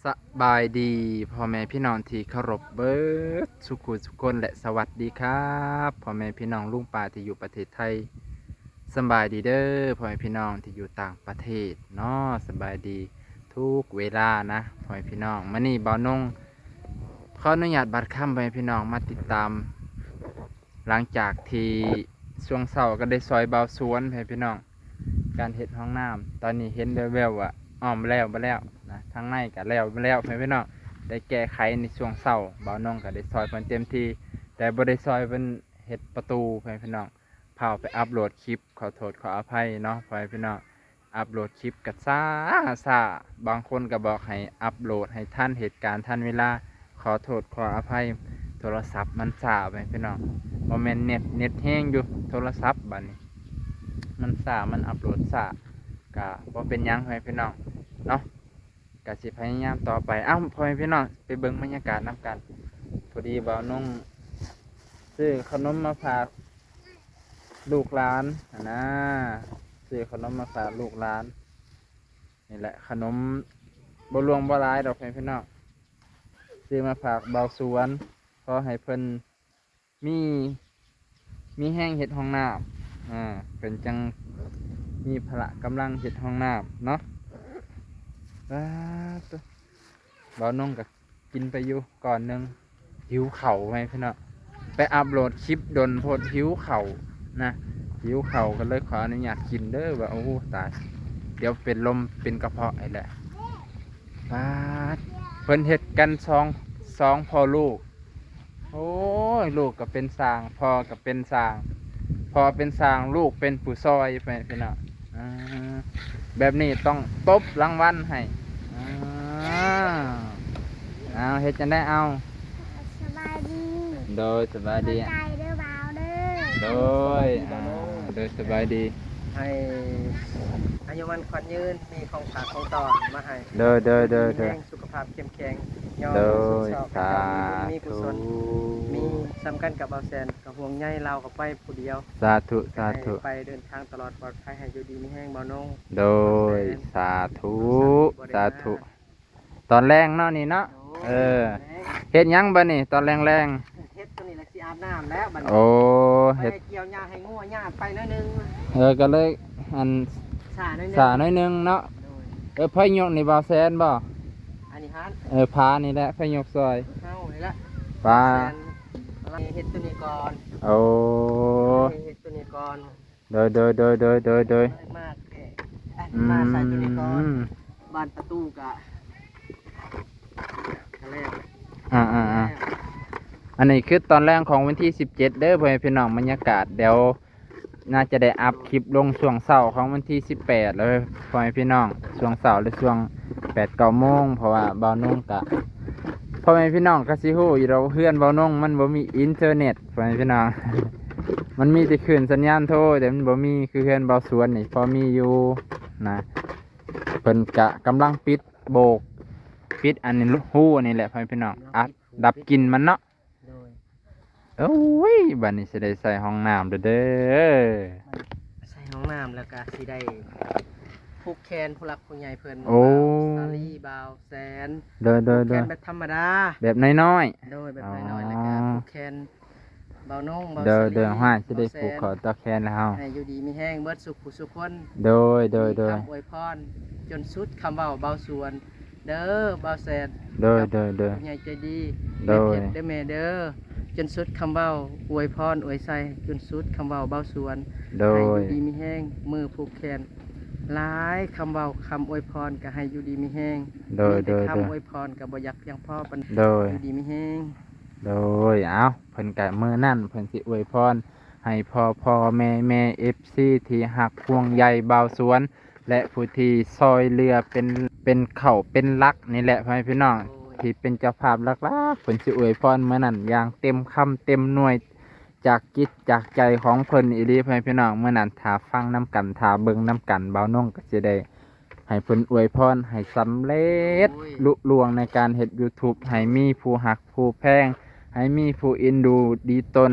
สบายดีพ่อแม่พี่น้องที่เคารพเบิดสุขุสุคนและสวัสดีครับพ่อแม่พี่น้องลุงป้าที่อยู่ประเทศไทยสบายดีเด้อพ่อแม่พี่น้องที่อยู่ต่างประเทศเนาะสบายดีทุกเวลานะพ่อแม่พี่น้องมื้อนี้บ่าวนงขออนุญาตบัดค่ำพ่อแม่พี่น้องมาติดตาม หลังจากที่ช่วงเช้าก็ได้ซอยเบาสวนพ่อแม่พี่น้องการเฮ็ดห้องน้ำตอนนี้เห็นแววๆว่าอ้อมแล้วบ่แล้วนะทางในก็แล้วบ่แล้วพ่อแม่พี่น้องได้แก้ไขในช่วงเช้าบ่าวนงก็ได้ซอยเพิ่นเต็มที่แต่บ่ได้ซอยเพิ่นเฮ็ดประตูพ่อแม่พี่น้องพาไปอัปโหลดคลิปขอโทษขออภัยเนาะพ่อแม่พี่น้องอัปโหลดคลิปก็ช้าบางคนก็บอกให้อัปโหลดให้ทันเหตุการณ์ทันเวลาขอโทษขออภัยโทรศัพท์มันช้าไปพี่น้องบ่แม่นเน็ตแห้งอยู่โทรศัพท์บัดนี้มันช้ามันอัปโหลดช้าก็บ่เป็นหยังพ่อแม่พี่น้องเนาะก็สิพยายามต่อไปพ่อแม่พี่น้องไปเบิ่งบรรยากาศนํกันพอดีบ่าวนุ่งซื้อขนมมาฝากลูกหลานนะซื้อขนมมาฝากลูกหลานนี่แหละขนมบ่หลวงบ่หลายดอกพ่อแม่พี่น้องซื้อมาฝากเบาสวนขอให้เพิ่นมีแห้งเห็ดห้องน้ำเป็นจังมีพละกำลังเห็ดห้องน้ำเนาะตัวบ่าวนงก็กินไปอยู่ก่อนหนึงหิวเข่าไหมพี่น้องไปอัปโหลดคลิปดนโพดหิวเข่านะหิวเข่าก็เลยขออนุญาตกินเด้อว่าโอ้ตายเดี๋ยวเป็นลมเป็นกระเพาะไอ้แหละเพิ่นเห็ดกันสองพ่อลูกโอ้ยลูกก็เป็นสร้างพ่อก็เป็นสร้างพ่อเป็นสร้างลูกเป็นผู้ซอยไปพี่น้องแบบนี้ต้องตบรางวัลให้เอาเฮ็ดจังได้เอาสบายดี โดยสบายดีใจเด้อบ่าวเด้อ โดยสบายดีให้อายุมันขวัญยืนมีของฝากของตอนมาให้โดยแข็งสุขภาพเข้มแข็งยอด โด สุข ย สอบ สา มีกุ ธุ ศลมีสำคัญกับเบาแสนกับห่วงใยเรากับไปผู้เดียว สาธุให้ไปเดินทางตลอดปลอดภัยให้อยู่ดีมีแห้งเบานง โดยสาธุตอนแรงเนาะนี่เนาะเฮ็ดหยังบ่นี่ตอนแรงเฮ็ดตัวนี้แหละสิอาบน้ำแล้วบัดนี้ โอ้ ไป เฮ็ด เกี่ยวหญ้าให้งัวหญ้าไปหนิดนึง ก็เลยอัน สาหนิดนึง สาหน่อยหนึงเนาะไผยกนี่บ่แซนบ่ อันนี้ฮัน พานี่แหละไผยกซอย เข้านี่ละ ปลา แสนเฮ็ดตัวนี้ก่อน โอ้ เฮ็ดตัวนี้ก่อน โดย มากมาใส่ตัวนี้ก่อนบานประตูกะแรก อันนี้คือตอนแรกของวันที่17เด้อพ่อแม่พี่น้องบรรยากาศเดี๋ยวน่าจะได้อัพคลิปลงช่วงเช้าของวันที่18เลยพ่อแม่พี่น้องช่วงเช้าหรือช่วง8-9 โมงเพราะว่าบ่าวนงกะพ่อแม่พี่น้องก็สิฮู้อยู่เราเพื่อนบ่าวนงมันบ่มีอินเทอร์เน็ตพ่อแม่พี่น้อง มันมีแต่คลื่นสัญญาณโทรแต่มันบ่มีคือเพื่อนบ่าวสวนนี่พอมีอยู่นะเพิ่นกะกำลังปิดโบกปิดอันนี้ฮู้อันนี้แหละพ่อแม่พี่น้องอัดดับกลิ่นมันเนาะ โดย โอ้ยบัดนี้สิได้ใส่ห้องน้ำเด้อ ใส่ห้องน้ำแล้วก็สิได้ผูกแขนผู้หลักผู้ใหญ่เพิ่น โอ้ สาลีบ่าวแสน เด้อ ผูกแขนแบบธรรมดา แบบน้อย โดยแบบ อ๋อ น้อยๆแล้วก็ผูกแขนเบานงเบา ๆเด้อ สาลี ห้าสิได้ เบาแส ผูก น คอตะแคนแล้ว ให้อยู่ดีมีแห้งเบิดสุขผู้สุขคน โดย มีคำอวยพรจนสุดคำเว้าเบาสวน เด้อเบาแสน โดย ผู้ใหญ่ใจดี โดย แม่เพชรเด้อแม่เด้อจนสุดคำเว้าอวยพรอวยใส่จนสุดคำเว้าเบาสวน โด ให้ ย อยู่ดีมีแห้งมือผูกแขนหลายคำเว้าคำอวยพรก็ให้อยู่ดีมีแห้ง โดย มีแต่คำอวยพรก็บ่อยากเพียงพอปาน โดย อยู่ดีมีแห้ง โดยเอาเพิ่นกะมื้อนั่นเพิ่นสิอวยพรให้พ่อแม่ FC ที่หักพวงใยเบาสวน และผู้ที่ซอยเรือเป็นเข้าเป็นหลักนี่แหละพ่อแม่พี่น้องที่เป็นเจ้าภาพหลักๆเพิ่นสิอวยพรมื้อนั้นอย่างเต็มคำเต็มหน่วยจากจิตจากใจของเพิ่นอีหลีพ่อแม่พี่น้องมื้อนั้นถ้าฟังน้ำกันถ้าเบิ่งน้ำกันเบาน้องก็สิได้ให้เพิ่นอวยพรให้สำเร็จลุล่วงในการเฮ็ด YouTube ให้มีผู้หักผู้แพงให้มีผู้เอ็นดูดีตน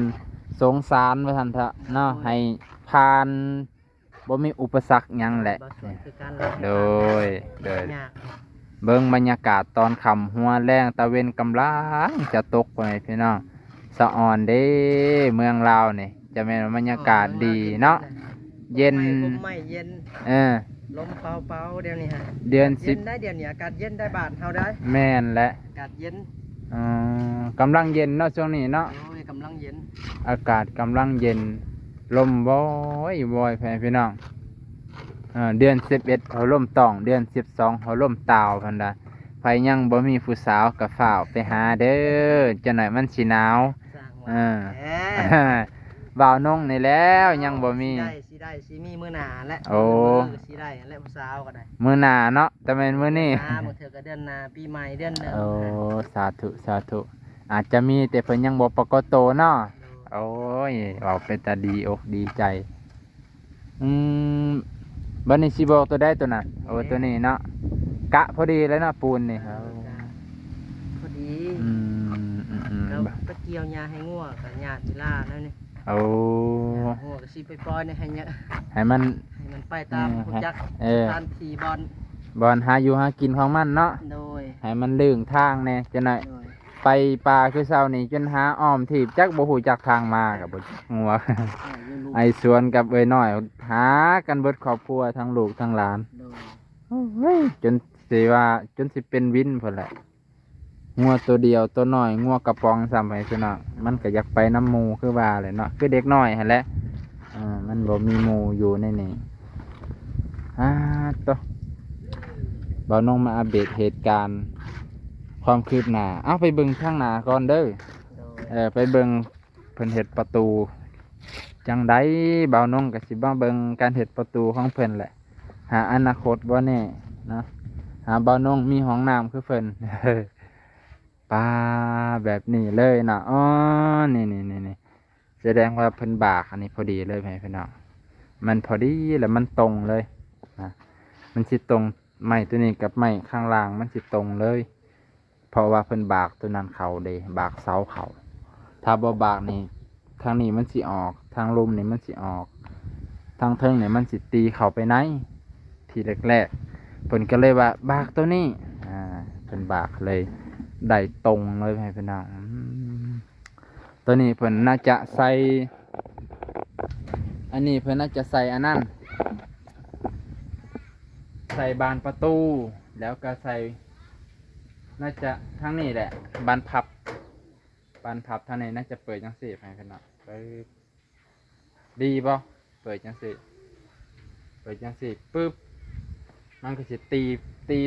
สงสารว่าซั่นเถอะเนาะให้ผ่านบ่มีอุปสรรคหยังแหละ บ่สวนคือการรัก โดย ยาก เบิ่งบรรยากาศตอนค่ำหัวแรงตะเวนกำลังจะตกไปพี่น้องสะออนเด้เมืองลาวนี่จะเป็นบรรยากาศดีเนาะเย็น ไม่เย็น เออ ลมเป่าๆเดี๋ยวนี้ฮะ เดือน เย็นได้เดี๋ยวนี้อากาศเย็นได้บ้านเฮาได้ 10แม่นและ อากาศเย็น กำลังเย็นเนาะช่วงนี้เนาะ โอ้ยกำลังเย็น อากาศกำลังเย็นลมบ่อยพี่น้องเดือน11เขาลมตองเดือน12เขาลมตาวพันดาไผยังบ่มีผู้สาวก็ฝ้าวไปหาเด้อจักหน่อยมันสิหนาว สร้าง เอ ว่า อ บ่าวนงนี่แล้วยังบ่มี สิมีมื้อหน้าและ โอ้ สิได้และผู้สาวก็ได้ มื้อหน้าเนาะแต่แม่นมื้อนี้ มื้อเทื่อก็เดือนหน้าปีใหม่เดือนหนึง โอ้สาธุอาจจะมีแต่เพิ่นยังบ่ปรากฏโตวเนาะโอ้ยเว้าเป็นตาดีอกดีใจบัดนี้สิบอกตัวได้ตัวน่ะโอ้ตัวนี้เนาะกะพอดีเลยเนาะปูนนี่ครับ พอดี อืม แล้วไปเกี่ยวหญ้าให้งัวกับหญ้าศิลานั่นนี่ โอ้ งัวก็สิไปปล่อยในให้เนี่ย ให้มัน ให้มันไปตามผู้จัก เออ ทานทีบอล บอนหาอยู่หากินของมันเนาะ โดย ให้มันลื่นทางแน่จังหน่อย โดย ไปป่าคือเช้านี่จนหาอ้อมถีบจักบ่ฮู้จักทางมากับบ่งัว ไอ้สวนกับเอ้ยน้อยหากันเบิดครอบครัวทั้งลูกทั้งหลาน โดย เฮ้ยจนสิว่าจนสิเป็นวินพุ่นแหละงัวตัวเดียวตัวน้อยงัวกระป๋องซ้ำให้พี่น้องมันก็อยากไปน้ำหมู่คือว่าแหละเนาะคือเด็กน้อยหั่นแหละมันบ่มีหมู่อยู่ในนี้ตัวบ่าวนงมาอัปเดตเหตุการณ์ความคืบหน้าเอาไปเบิ่งข้างหน้าก่อนเด้อ โดย ไปเบิ่งเพิ่นเฮ็ดประตูจังไดบ่าวนงก็สิมาเบิ่งการเฮ็ดประตูของเพิ่นแหละหาอนาคตบ่แน่เนาะหาบ่าวนงมีห้องน้ำคือเพิ่น ปาแบบนี้เลยเนาะอ๋อนี่แสดงว่าเพิ่นบากอันนี้พอดีเลยพี่น้องมันพอดีแล้วมันตรงเลยนะมันสิตรงไม้ตัวนี้กับไม้ข้างล่างมันสิตรงเลย เพราะว่าเพิ่นบากตัวนั้นเขาเด้บากเสาเขาถ้าบ่บากนี่ทางนี้มันสิออกทางลมนี่มันสิออกทางเทิงนี่มันสิตีเข้าไปในทีแรกๆเพิ่นก็เลยว่าบากตัวนี้เพิ่นบากเลยได้ตรงเลยให้พี่น้องตัวนี้เพิ่นน่าจะใส่อันนี้เพิ่นน่าจะใส่อันนั้นใส่บานประตูแล้วก็ใส่น่าจะทั้งนี้แหละบานพับทางนี้น่าจะเปิดจังสี่ให้พี่น้องดีป่ะเปิดจังสี่ปึ๊บมันก็สิตี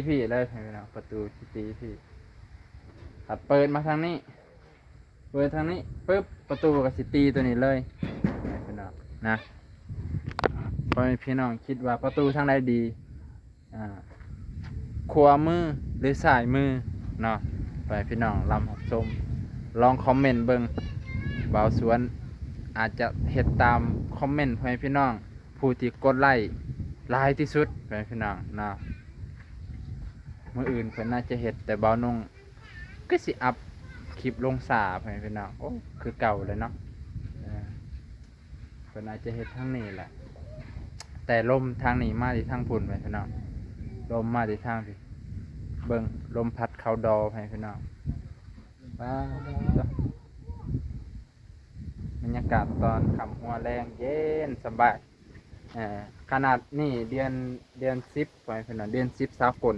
พี่เลยให้พี่น้องประตูที่ตีพี่ถัดเปิดมาทางนี้ปึ๊บประตูก็สิตีตัวนี้เลยให้พี่น้องนะพอพี่น้องคิดว่าประตูทางใดดีขวามือหรือซ้ายมือเนาะไปพี่น้องลำหักชมลองคอมเมนต์เบิ่งบ่าวสวนอาจจะเฮ็ดตามคอมเมนต์ให้พี่น้องผู้ที่กดไลค์หลายที่สุดไปพี่น้องเนาะมื้ออื่นเพิ่นน่าจะเฮ็ดแต่บ่าวนงก็สิอัพคลิปลงสาไปพี่น้องโอ้คือเก่าเลยเนาะเพิ่นอาจจะเฮ็ดทางนี้แหละแต่ลมทางนี้มาที่ทางพุ่นไปพี่น้องลมมาที่ทางพี่เบิ่งลมพัดเข้าดอให้พี่น้องบรรยากาศตอนค่ำหัวแรงเย็นสบายขนาดนี่เดือน10ไปพี่น้องเดือน10สากล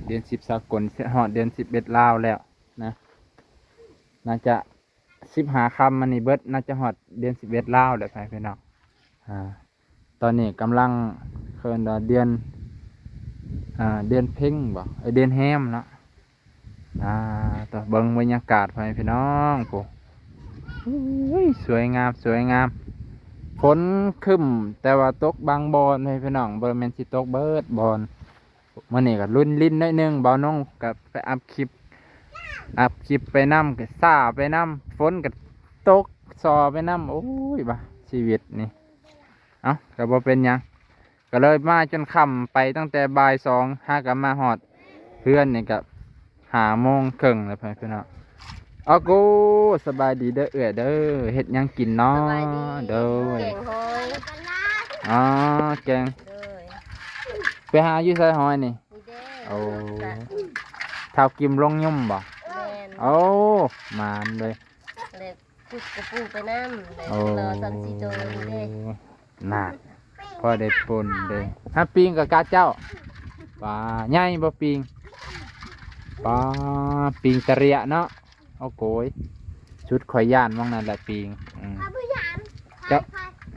เดือน10สากลฮอดเดือน11ลาวแล้วนะน่าจะ15ค่ำมันนี่เบิดน่าจะฮอดเดือน11ลาวแล้วไปพี่น้องตอนนี้กำลังเคินเดือนเพ่งบ่เดือนแฮมเนาะต่อเบิ่งบรรยากาศไปพี่น้องโอ้ยสวยงามฝนครึ้มแต่ว่าตกบางบอนให้พี่น้องบ่แม่นสิตกเบิดบอนมื้อนี้ก็ลุ้นลิ้นน้อยนึงบ่าวน้องก็ไปอัพคลิปไปนำก็ซ่าไปนำฝนก็ตกซอไปนำโอ้ยบ่ชีวิตนี่ก็บ่เป็นหยังก็เลยมาจนค่ำไปตั้งแต่บ่าย2หากันมาฮอดเพื่อนนี่ก็5:30แล้วพี่น้องเอากูสบายดีเด้อเด้อเฮ็ดหยังกินเนาะเด้อ เก่งโหย แกง เลย ไปหาอยู่ไสหอยนี่ นี่เด้ โอ้เท่ากิมลงยุ่มบ่ แม่น โอ้มานเลย เลยคุดกระปูไปน้ำเลย โอ้ รอสันสิโดนเด้ น่าพอได้ปนเลยฮะปิงกับกาเจ้าปลาใหญ่บ่ปิงปลาปิงตะเรียเนาะเอาโกยชุดข่อยย่านว่างนั่นแหละปิงพระผู้ยาม เจ้า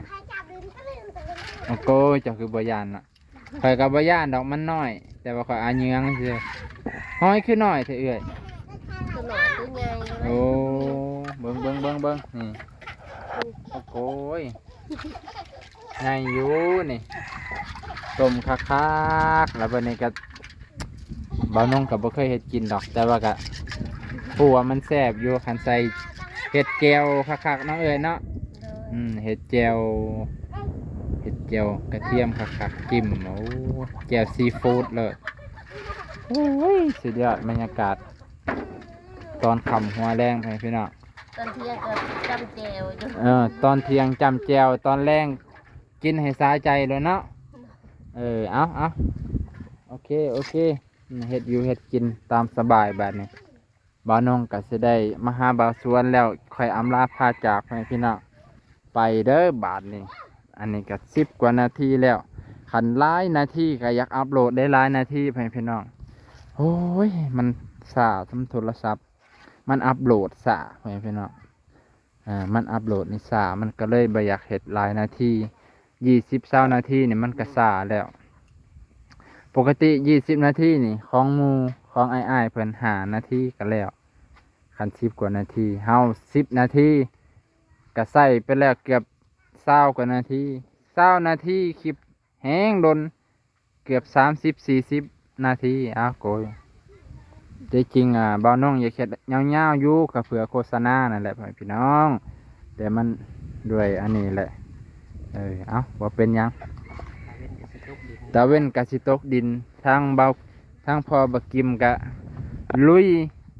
ใครจับลืมก็ลืมแต่ลืม เอาโกยเจ้าคือบ่ย่านน่ะข่อยกับบ่ย่านดอกมันน้อย แต่ว่าข่อยอาเยืองซื่อห้อยคือน้อยเถอะเอ้ย ตัวหน่อยตัวใหญ่ โอ้เบิ่งนี่โอ้โกยใหญ่อยู่นี่ต้มคักๆแล้วบัดนี้ก็บ่าวนงก็บ่เคยเฮ็ดกินดอกแต่ว่าก็ผู้ว่ามันแซ่บอยู่คันใส่เห็ดแก้วคักๆเนาะเอ้ยเนาะเห็ดแก้วกระเทียมคักๆจิ้มโอ้แก้วซีฟู้ดเลยโอ้ยสุดยอดบรรยากาศตอนค่ำหัวแรงพี่น้อง ตอนเที่ยงก็จำแจวอยู่ ตอนเที่ยงจำแจวตอนแรงกินให้สาใจเลยเนาะเอาโอเคเฮ็ดอยู่เฮ็ดกินตามสบายแบบนี้บ่าวนงก็สิได้มาหาบ่าวสวนแล้วค่อยอำลาพาจากพี่น้องไปเด้อบาดนี้อันนี้ก็10 กว่านาทีแล้วคันหลายนาทีก็อยากอัปโหลดได้หลายนาทีพี่น้องโอ้ยมันช้าทำโทรศัพท์มันอัปโหลดช้าพี่น้องมันอัปโหลดนี่ช้ามันก็เลยบ่อยากเฮ็ดหลายนาที20-20นาทีนี่มันก็ช้าแล้วปกติ20นาทีนี่ของหมู่ของอ้ายๆเพิ่น5นาทีก็แล้วคัน10 กว่านาทีเฮา10นาทีก็ใส่ไปแล้วเกือบ20 กว่านาที20นาทีคลิปแห้งดนเกือบ30-40นาทีโกยจริงบ่าวน้องอยากเฮ็ดยาวๆอยู่ก็เผื่อโฆษณานั่นแหละพี่น้องแต่มันด้วยอันนี้แหละบ่เป็นหยังตะเว้นกะสิตกดินทางพ่อบักกิมกะลุย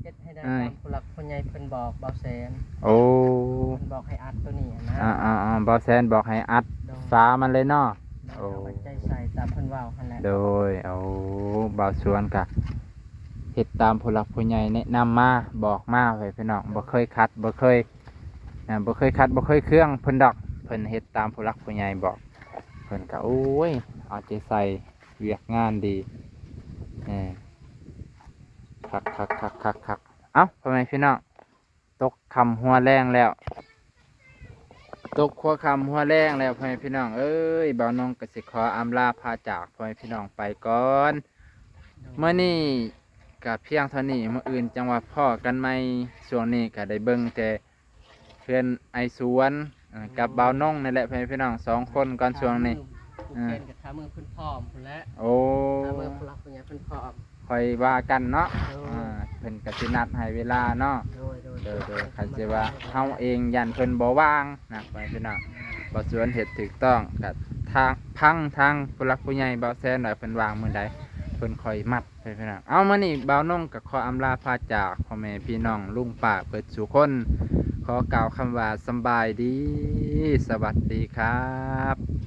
เฮ็ดให้ได้ตามผู้หลักผู้ใหญ่เพิ่นบอกเบาแสน โอ้ เพิ่นบอกให้อัดตัวนี้นะ บ่าวแซนบอกให้อัดฟ้ามันเลยเนาะ โอ้ใจใส่ตามเพิ่นเว้าหั่นแหละ โดยบ่าวสวนกะเฮ็ดตามผู้หลักผู้ใหญ่แนะนำมาบอกมาให้พี่น้องบ่เคยคัดบ่เคยเครื่องเพิ่นดอกเพิ่นเฮ็ดตามผู้หลักผู้ใหญ่บอกเพิ่นก็โอ้ยเอาใจใส่เวียกงานดีคักเอ้าพ่อแม่พี่น้องตกค่ำหัวแรงแล้วตกหัวค่ำหัวแรงแล้วพ่อแม่พี่น้องเอ้ยบ่าวนงก็สิขออำลาพาจากพ่อแม่พี่น้องไปก่อนเมื่อนี้ก็เพียงเท่านี้มื้ออื่นจังว่าพ่อกันใหม่ช่วงนี้ก็ได้เบิ่งแต่เพื่อนไอสวนกับบ่าวนงนั่นแหละพ่อแม่พี่น้อง2 คนก่อนช่วงนี้ ผู้เคนกับขามือเพิ่นพร้อมพุ่นแหละ โอ้ ขามือผู้หลักผู้ใหญ่เพิ่นพร้อม คอยว่ากันเนาะ โดย เพิ่นก็สินัดให้เวลาเนาะ โดย โดยคันสิว่าเฮาเองยันเพิ่นบ่ว่างนะไปพี่น้องบ่สวนเฮ็ดถูกต้องกับทางผู้หลักผู้ใหญ่บ่แซนหน่อยเพิ่นวางมื้อใดเพิ่นค่อยมัดไปพี่น้องเอามื้อนี้บ่าวนงก็ขออำลาพาจากพ่อแม่พี่น้องลุงป้าเปิดสู่คนขอกล่าวคำว่าสำบายดีสวัสดีครับ